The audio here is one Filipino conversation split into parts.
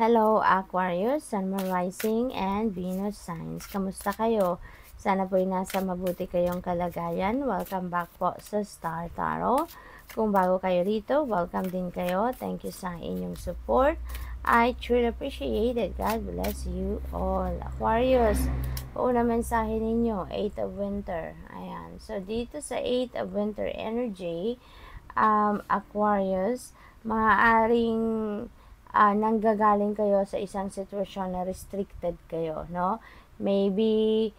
Hello Aquarius, Sun, Moon Rising, and Venus signs. Kamusta kayo? Sana po'y nasa mabuti kayong kalagayan. Welcome back po sa Star Tarot. Kung bago kayo rito, welcome din kayo. Thank you sa inyong support. I truly appreciate it. God bless you all. Aquarius, una mensahe ninyo, 8 of Winter. Ayan. So, dito sa 8 of Winter energy, Aquarius, maaaring nanggagaling kayo sa isang sitwasyon na restricted kayo, no? Maybe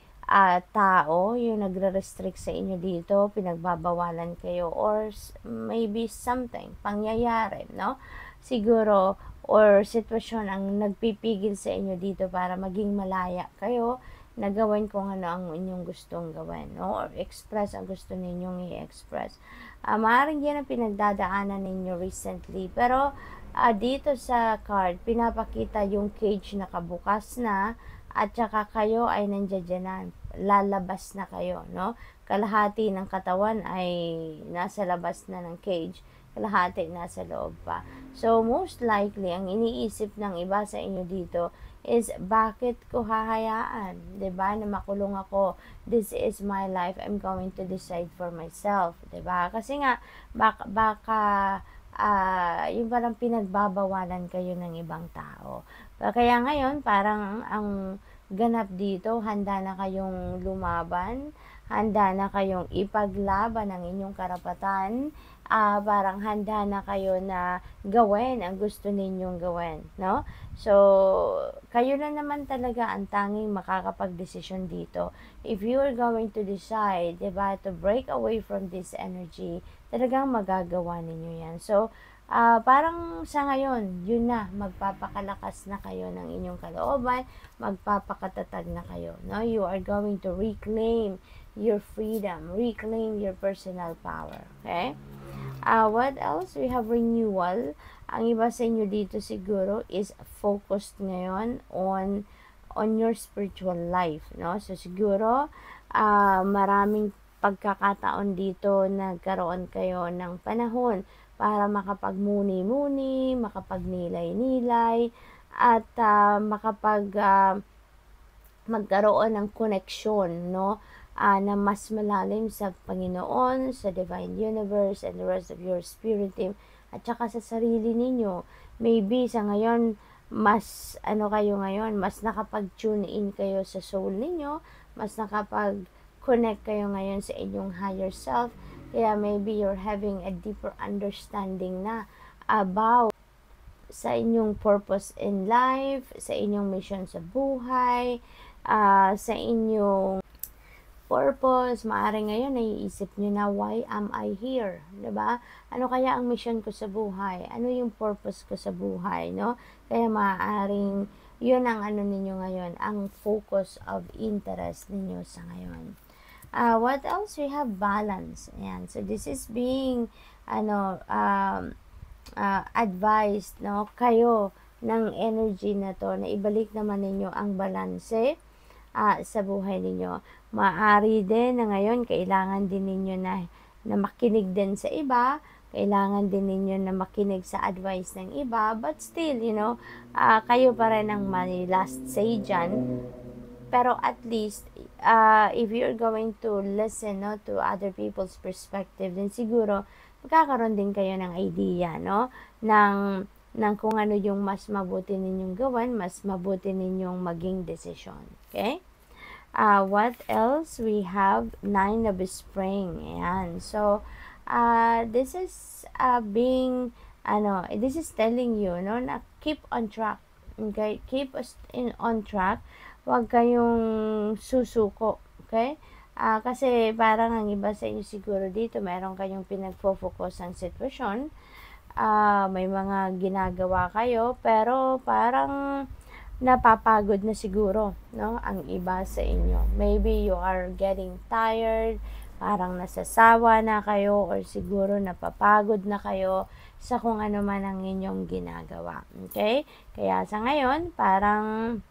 tao yung nagre-restrict sa inyo dito, pinagbabawalan kayo, or maybe something, pangyayari, no? Siguro, or sitwasyon ang nagpipigil sa inyo dito para maging malaya kayo na gawin kung ano ang inyong gustong gawin, no? Or express ang gusto ninyong i-express. Maaaring yan ang pinagdadaanan ninyo recently, pero dito sa card, pinapakita yung cage na kabukas na at saka kayo ay nandiyan na, lalabas na kayo, no? Kalahati ng katawan ay nasa labas na ng cage, kalahati nasa loob pa. So, most likely, ang iniisip ng iba sa inyo dito is, bakit ko hahayaan? 'Di ba? Na makulong ako. This is my life. I'm going to decide for myself. 'Di ba? Kasi nga, baka yung parang pinagbabawalan kayo ng ibang tao. Kaya ngayon, parang ang ganap dito, handa na kayong lumaban, handa na kayong ipaglaban ang inyong karapatan, parang handa na kayo na gawin ang gusto ninyong gawin, no? So, kayo na naman talaga ang tanging makakapag-desisyon dito. If you are going to decide, diba, to break away from this energy, talagang magagawa ninyo yan. So, parang sa ngayon, yun na, magpapakalakas na kayo ng inyong kalooban, magpapakatatag na kayo, no? You are going to reclaim your freedom, reclaim your personal power, okay? What else? We have renewal. Ang iba sa inyo dito siguro is focused ngayon on your spiritual life, no? So, siguro, maraming pagkakataon dito nagkaroon kayo ng panahon para makapagmuni-muni, makapagnilay-nilay, at magkaroon ng koneksyon, no? Na mas malalim sa Panginoon, sa Divine Universe, and the rest of your spirit team, at saka sa sarili ninyo. Maybe sa ngayon, mas kayo ngayon, mas nakapag-tune in kayo sa soul ninyo, mas nakapag-connect kayo ngayon sa inyong higher self. Kaya maybe you're having a deeper understanding na about sa inyong purpose in life, sa inyong mission sa buhay, sa inyong purpose. Maaring ngayon naiisip nyo na, why am I here? Diba? Ano kaya ang mission ko sa buhay? Ano yung purpose ko sa buhay? No? Kaya maaring yun ang ninyo ngayon, ang focus of interest ninyo sa ngayon. What else? We have balance. Ayan. So, this is being advised, no, kayo ng energy na to, na ibalik naman ninyo ang balanse sa buhay ninyo. Maaari din na ngayon, kailangan din ninyo na makinig din sa iba, kailangan din ninyo na makinig sa advice ng iba, but still, kayo pa rin ang may last say dyan. Pero at least, if you're going to listen, no, to other people's perspective, then siguro, magkakaroon din kayo ng idea, no, ng kung ano yung mas mabuti ninyong gawin, mas mabuti ninyong maging desisyon. Okay? What else? We have 9 of Spring. Ayan. So, this is this is telling you, no, na keep on track. Okay? Keep us on track. Huwag kayong susuko, okay? Kasi parang ang iba sa inyo siguro dito, meron kayong pinagfo-focus ang sitwasyon. May mga ginagawa kayo, pero parang napapagod na siguro, no? Ang iba sa inyo. Maybe you are getting tired, parang nasasawa na kayo, or siguro napapagod na kayo sa kung ano man ang inyong ginagawa. Okay? Kaya sa ngayon, parang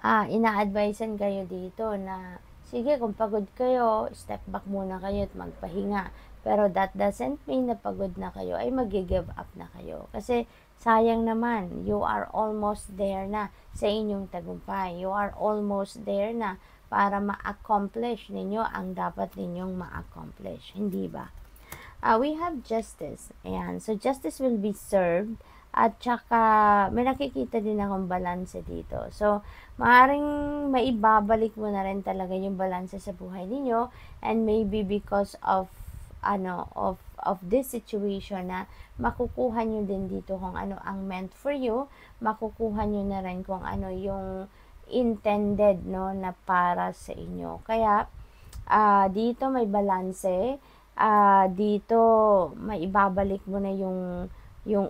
ina-advisean kayo dito na, sige, kung pagod kayo, step back muna kayo at magpahinga. Pero that doesn't mean na pagod na kayo ay mag-give up na kayo. Kasi sayang naman, you are almost there na sa inyong tagumpay. You are almost there na para ma-accomplish ninyo ang dapat ninyong ma-accomplish. Hindi ba? We have justice. Ayan. So, justice will be served. At saka, may nakikita din akong balanse dito. So, maaaring maibabalik mo na rin talaga yung balanse sa buhay ninyo. And maybe because of this situation na makukuha nyo din dito kung ano ang meant for you, makukuha nyo na rin kung ano yung intended, no, na para sa inyo. Kaya, dito may balanse, dito may ibabalik mo na yung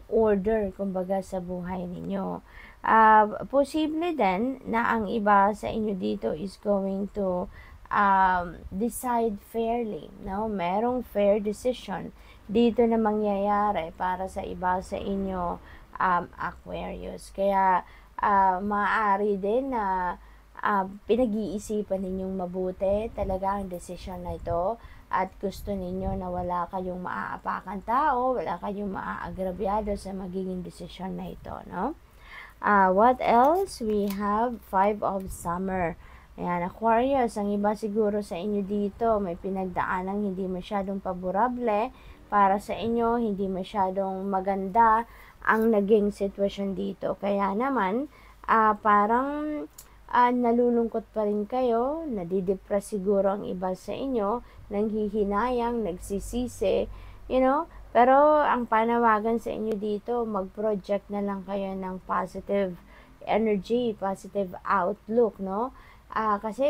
order, kumbaga, sa buhay ninyo. Posible din na ang iba sa inyo dito is going to decide fairly, no? Merong fair decision dito na mangyayari para sa iba sa inyo, Aquarius. Kaya, maaari din na pinag-iisipan ninyong mabuti talaga ang desisyon na ito at gusto ninyo na wala kayong maaapakan tao, wala kayong maaagrabyado sa magiging desisyon na ito, no? What else? We have 5 of Summer. Ayan, Aquarius, ang iba siguro sa inyo dito, may pinagdaanang hindi masyadong paborable para sa inyo, hindi masyadong maganda ang naging sitwasyon dito. Kaya naman, parang nalulungkot pa rin kayo, nadidepress siguro ang iba sa inyo, nanghihinayang, nagsisisi, pero ang panawagan sa inyo dito, mag-project na lang kayo ng positive energy, positive outlook, no? Kasi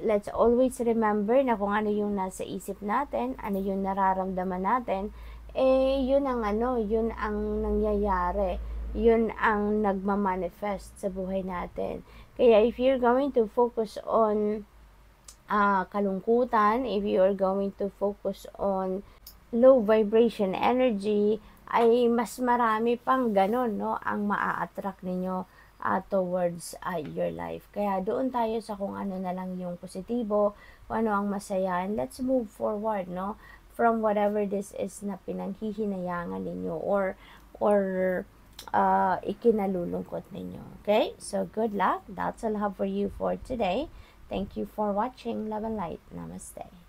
let's always remember na kung ano yung nasa isip natin, ano yung nararamdaman natin, yun ang nangyayari, yun ang nagmamanifest sa buhay natin. Kaya if you're going to focus on kalungkutan, if you're going to focus on low vibration energy, ay mas marami pang ganon, no, ang maa-attract ninyo towards your life. Kaya doon tayo sa kung ano na lang yung positibo, kung ano ang masaya, and let's move forward, no, from whatever this is na pinanghihinayangan ninyo or ikinalulungkot ninyo. Okay? So, good luck. That's all I have for you for today. Thank you for watching. Love and light. Namaste.